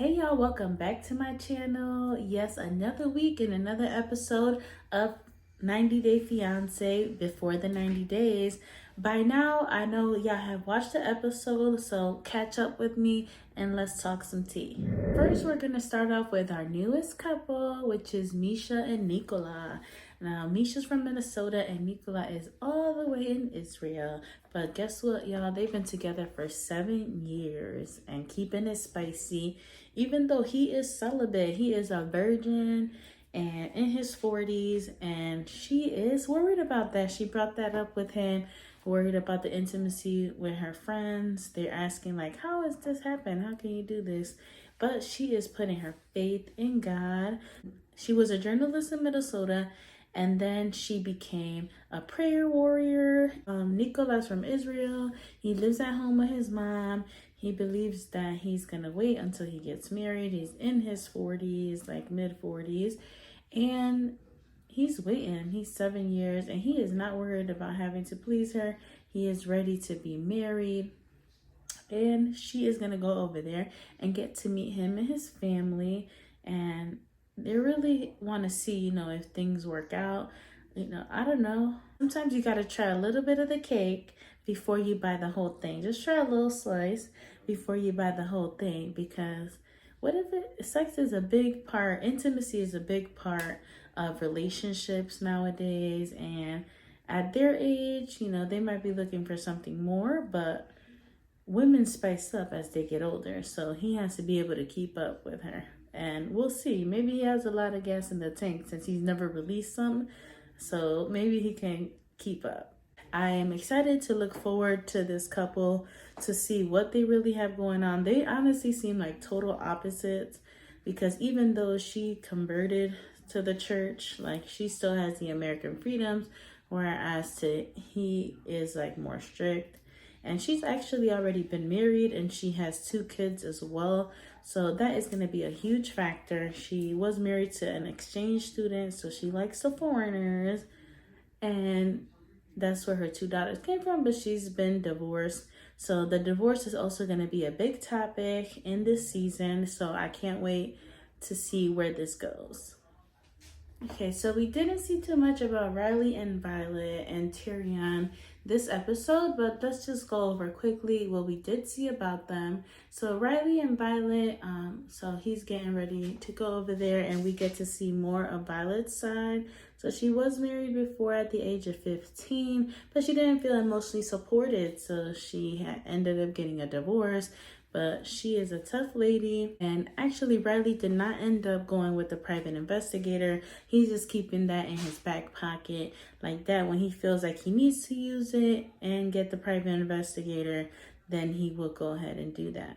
Hey y'all, welcome back to my channel. Yes, another week and another episode of 90 Day Fiance before the 90 days. By now, I know y'all have watched the episode, so catch up with me and let's talk some tea. First, we're going to start off with our newest couple, which is Misha and Nicola. Now, Misha's from Minnesota and Nicola is all the way in Israel. But guess what, y'all? They've been together for 7 years and keeping it spicy. Even though he is celibate, he is a virgin and in his 40s, and she is worried about that. She brought that up with him, worried about the intimacy with her friends. They're asking like, how has this happened? How can you do this? But she is putting her faith in God. She was a journalist in Minnesota, and then she became a prayer warrior. Nicolas from Israel. He lives at home with his mom. He believes that he's going to wait until he gets married. He's in his 40s, like mid 40s. And he's waiting. He's 7 years and he is not worried about having to please her. He is ready to be married. And she is going to go over there and get to meet him and his family. And they really want to see, if things work out. I don't know. Sometimes you got to try a little bit of the cake before you buy the whole thing. Just try a little slice before you buy the whole thing, because sex is a big part, intimacy is a big part of relationships nowadays, and at their age, they might be looking for something more, but women spice up as they get older, so he has to be able to keep up with her. And we'll see, maybe he has a lot of gas in the tank since he's never released something, so maybe he can keep up. I am excited to look forward to this couple, to see what they really have going on. They honestly seem like total opposites, because even though she converted to the church, like she still has the American freedoms, whereas he is like more strict. And she's actually already been married and she has 2 kids as well. So that is going to be a huge factor. She was married to an exchange student, so she likes the foreigners. And that's where her 2 daughters came from, but she's been divorced. So the divorce is also going to be a big topic in this season. So I can't wait to see where this goes. Okay, so we didn't see too much about Riley and Violet and Tyrion this episode, but let's just go over quickly what we did see about them. So Riley and Violet, so he's getting ready to go over there and we get to see more of Violet's side. So she was married before at the age of 15, but she didn't feel emotionally supported, so she ended up getting a divorce. But she is a tough lady, and actually Riley did not end up going with the private investigator. He's just keeping that in his back pocket like that. When he feels like he needs to use it and get the private investigator, then he will go ahead and do that.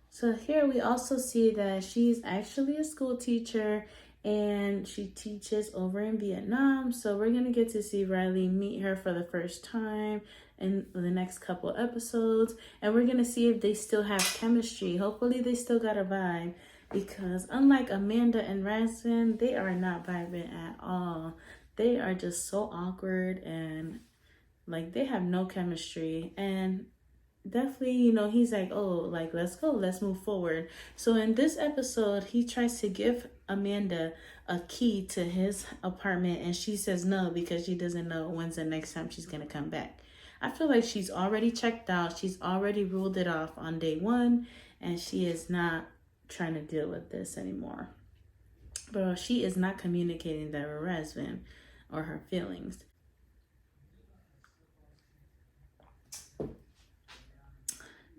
So here we also see that she's actually a school teacher and she teaches over in Vietnam. So we're going to get to see Riley meet her for the first time in the next couple episodes. And we're going to see if they still have chemistry. Hopefully they still got a vibe, because unlike Amanda and Razvan, they are not vibing at all. They are just so awkward and like they have no chemistry. And definitely, he's like, oh, like, let's go, let's move forward. So in this episode, he tries to give Amanda a key to his apartment and she says no, because she doesn't know when's the next time she's gonna come back. I feel like she's already checked out. She's already ruled it off on day 1 and she is not trying to deal with this anymore. But she is not communicating that with Razvan or her feelings.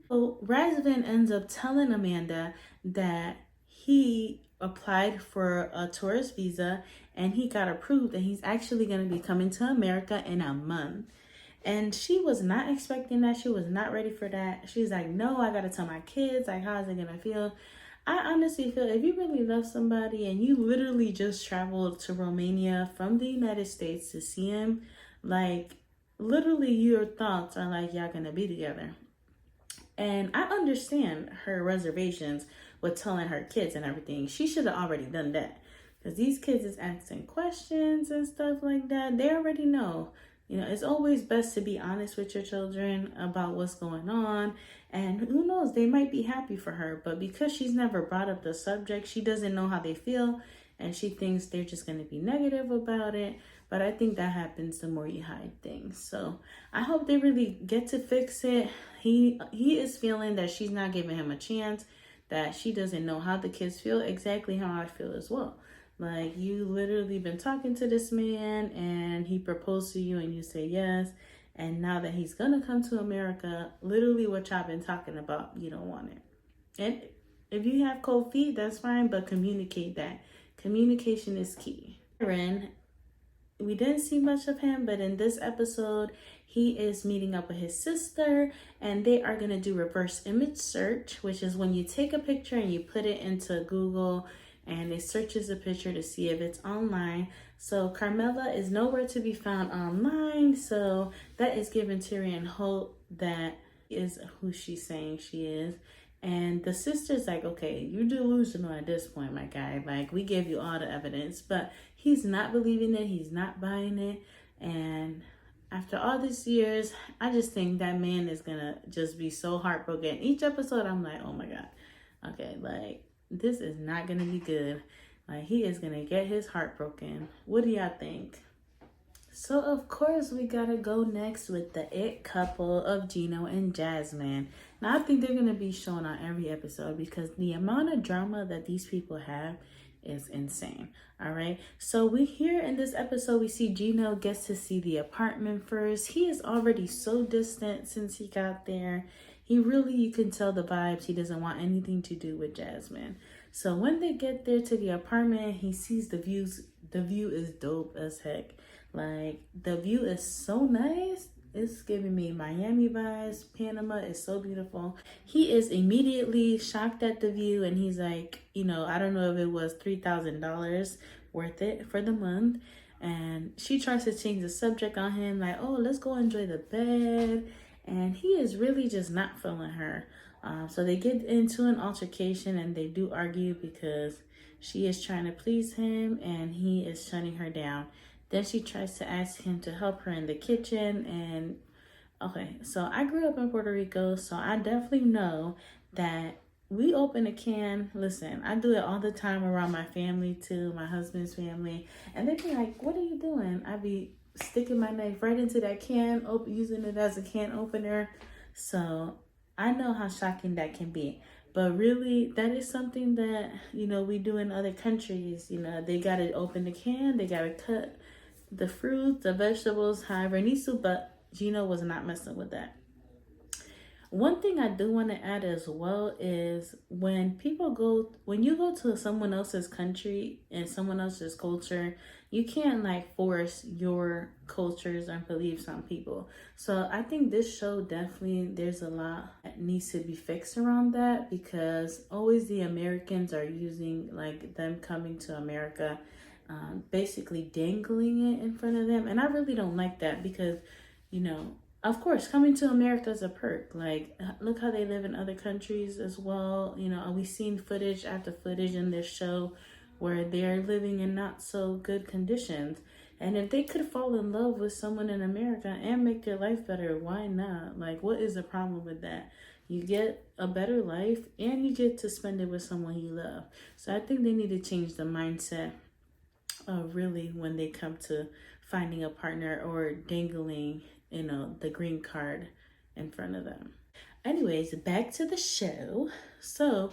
So Razvan ends up telling Amanda that he applied for a tourist visa and he got approved and he's actually going to be coming to America in a month. And she was not expecting that. She was not ready for that. She's like, no, I got to tell my kids. Like, how is it going to feel? I honestly feel if you really love somebody and you literally just traveled to Romania from the United States to see him, like, literally your thoughts are like, y'all going to be together. And I understand her reservations with telling her kids and everything. She should have already done that, because these kids is asking questions and stuff like that. They already know, You know, it's always best to be honest with your children about what's going on. And who knows, they might be happy for her. But because she's never brought up the subject, she doesn't know how they feel. And she thinks they're just going to be negative about it. But I think that happens the more you hide things. So I hope they really get to fix it. He is feeling that she's not giving him a chance, that she doesn't know how the kids feel, exactly how I feel as well. Like, you literally been talking to this man and he proposed to you and you say yes. And now that he's going to come to America, literally what y'all been talking about, you don't want it. And if you have cold feet, that's fine, but communicate that. Communication is key. Aaron, we didn't see much of him, but in this episode, he is meeting up with his sister and they are going to do reverse image search, which is when you take a picture and you put it into Google and it searches the picture to see if it's online. So Carmela is nowhere to be found online. So that is giving Tyrion hope that is who she's saying she is. And the sister's like, okay, you're delusional at this point, my guy. Like, we gave you all the evidence, but he's not believing it. He's not buying it. And after all these years, I just think that man is going to just be so heartbroken. Each episode, I'm like, oh my God. Okay, like, this is not going to be good. Like, he is going to get his heart broken. What do y'all think? So, of course, we got to go next with the it couple of Gino and Jasmine. Now, I think they're going to be shown on every episode because the amount of drama that these people have is insane. All right. So we here in this episode, we see Gino gets to see the apartment first. He is already so distant since he got there. He really, you can tell the vibes. He doesn't want anything to do with Jasmine. So when they get there to the apartment, he sees the views. The view is dope as heck. Like, the view is so nice. It's giving me Miami vibes. Panama is so beautiful. He is immediately shocked at the view and he's like, you know, I don't know if it was $3,000 worth it for the month. And she tries to change the subject on him, like, oh, let's go enjoy the bed. And he is really just not feeling her. So they get into an altercation and they do argue because she is trying to please him and he is shutting her down. Then she tries to ask him to help her in the kitchen. And okay, so I grew up in Puerto Rico, so I definitely know that we open a can. Listen, I do it all the time around my family too, my husband's family. And they be like, what are you doing? I be sticking my knife right into that can, using it as a can opener. So I know how shocking that can be. But really, that is something that, you know, we do in other countries. You know, they got to open the can, they got to cut the fruits, the vegetables, however it needs to, but Gino was not messing with that. One thing I do want to add as well is when you go to someone else's country and someone else's culture, you can't like force your cultures and beliefs on people. So I think this show definitely, there's a lot that needs to be fixed around that because always the Americans are using like them coming to America, basically dangling it in front of them. And I really don't like that because, you know, of course, coming to America is a perk. Like, look how they live in other countries as well. You know, we've seen footage after footage in this show where they're living in not so good conditions. And if they could fall in love with someone in America and make their life better, why not? Like, what is the problem with that? You get a better life and you get to spend it with someone you love. So I think they need to change the mindset of really when they come to finding a partner or dangling, you know, the green card in front of them. Anyways, back to the show. So,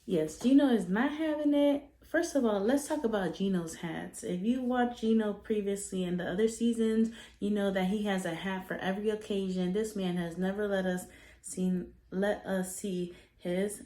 yes, Gino is not having it. First of all, let's talk about Gino's hats. If you watched Gino previously in the other seasons, you know that he has a hat for every occasion. This man has never let us see his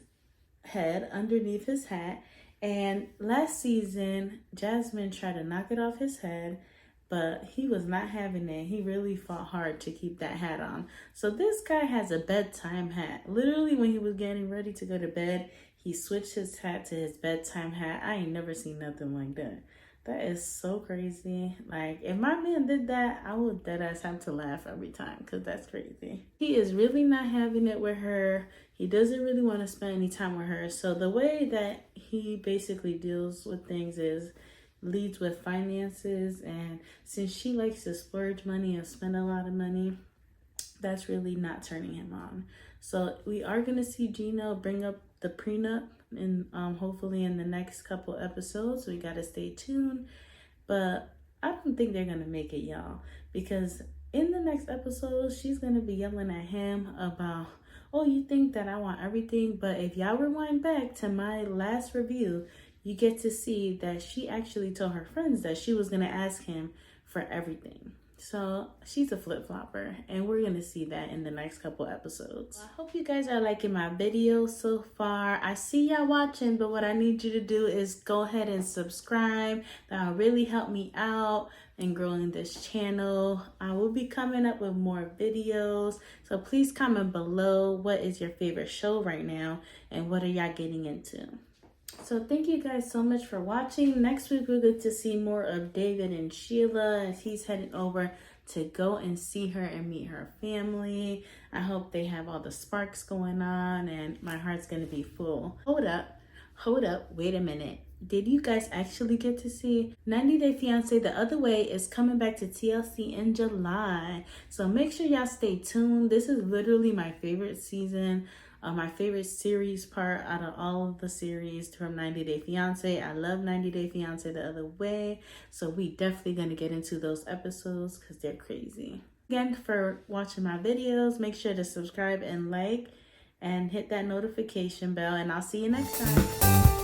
head underneath his hat. And last season, Jasmine tried to knock it off his head, but he was not having it. He really fought hard to keep that hat on. So this guy has a bedtime hat. Literally, when he was getting ready to go to bed, he switched his hat to his bedtime hat. I ain't never seen nothing like that. That is so crazy. Like, if my man did that, I would deadass have to laugh every time because that's crazy. He is really not having it with her. He doesn't really want to spend any time with her. So the way that he basically deals with things is leads with finances, and since she likes to splurge money and spend a lot of money, that's really not turning him on. So we are going to see Gino bring up the prenup, and hopefully in the next couple episodes. We got to stay tuned. But I don't think they're going to make it, y'all, because in the next episode, she's going to be yelling at him about, oh, you think that I want everything? But if y'all rewind back to my last review, you get to see that she actually told her friends that she was going to ask him for everything. So she's a flip-flopper, and we're going to see that in the next couple episodes. I hope you guys are liking my video so far. I see y'all watching, but what I need you to do is go ahead and subscribe. That'll really help me out in growing this channel. I will be coming up with more videos, so please comment below what is your favorite show right now and what are y'all getting into. So thank you guys so much for watching. Next week we'll get to see more of David and Sheila as he's heading over to go and see her and meet her family. I hope they have all the sparks going on, and my heart's gonna be full. Hold up, wait a minute. Did you guys actually get to see 90 Day Fiancé The Other Way is coming back to TLC in July? So make sure y'all stay tuned. This is literally my favorite season. My favorite series part out of all of the series from 90 Day Fiancé. I love 90 Day Fiancé The Other Way. So we definitely going to get into those episodes because they're crazy. Again, for watching my videos, make sure to subscribe and like and hit that notification bell. And I'll see you next time.